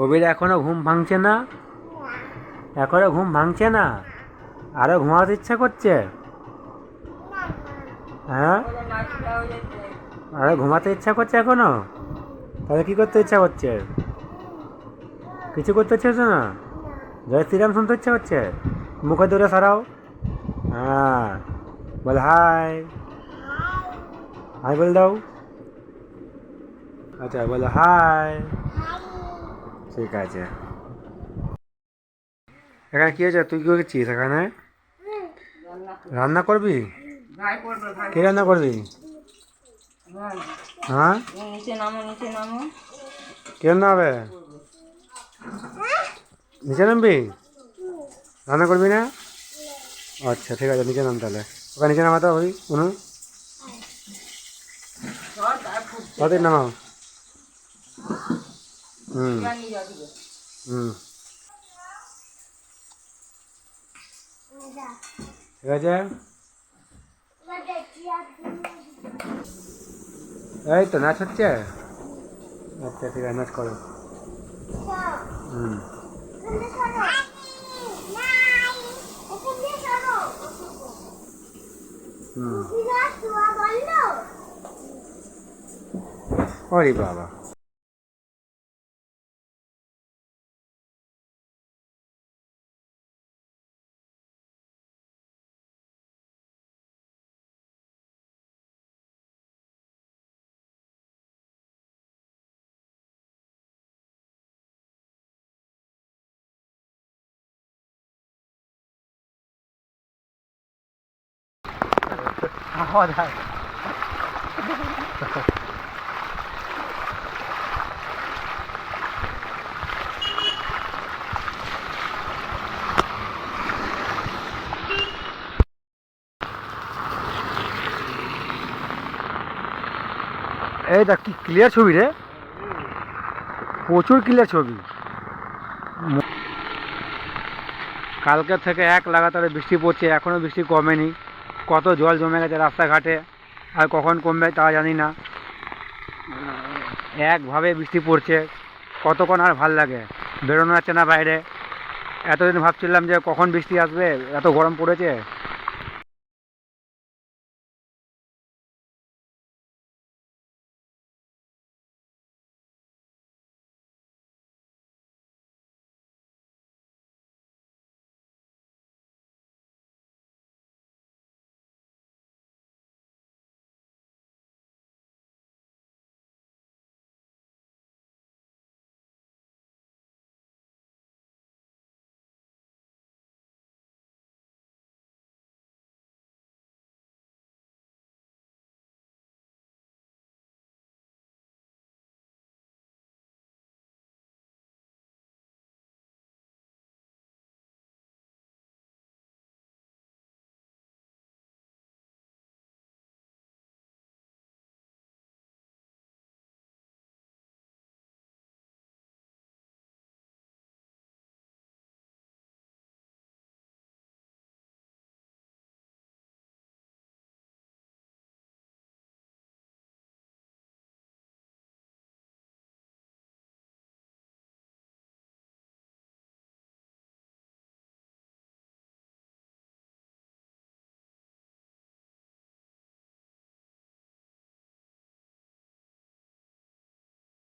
ওবির এখনো ঘুম ভাঙছে না? এখনো ঘুম ভাঙছে না? আরো ঘুমাতে ইচ্ছা করছে? হ্যাঁ, আরো ঘুমাতে ইচ্ছা করছে এখনো? তাহলে কি করতে ইচ্ছা করছে? কিছু করতে ইচ্ছে হচ্ছে না? জয় শ্রীরাম শুনতে ইচ্ছা হচ্ছে? মুখে দূরে সরাও। হ্যাঁ, বল হাই। হাই বল দাও। আচ্ছা বলো হাই। ঠিক আছে। এখানে কি হয়েছে? তুই কি করছিস এখানে? রান্না করবি? কি রান্না করবি? হ্যাঁ, নিচে নামো, নিচে নামো। কি রান্না হবে? নিচে নামবি? রান্না করবি না? আচ্ছা ঠিক আছে, নিচে নাম তাহলে। ওখানে নিচে নামাতে ওই উনু তাদের নামাও। হুম হুম, ঠিক আছে। এই তো নাচ হচ্ছে। আচ্ছা ঠিক আছে, নাচ করো। হুম হুম, ওরে বাবা। আওয়াজ হয়। এই দেখ কি ক্লিয়ার ছবি রে, প্রচুর ক্লিয়ার ছবি। কালকে থেকে এক লাগাতারে বৃষ্টি পড়ছে, এখনও বৃষ্টি কমেনি। কত জল জমে গেছে রাস্তাঘাটে, আর কখন কমবে তা জানি না। একভাবে বৃষ্টি পড়ছে, কতক্ষণ আর ভাল লাগে, বেরোনো যাচ্ছে না বাইরে। এতদিন ভাবছিলাম যে কখন বৃষ্টি আসবে, এত গরম পড়েছে।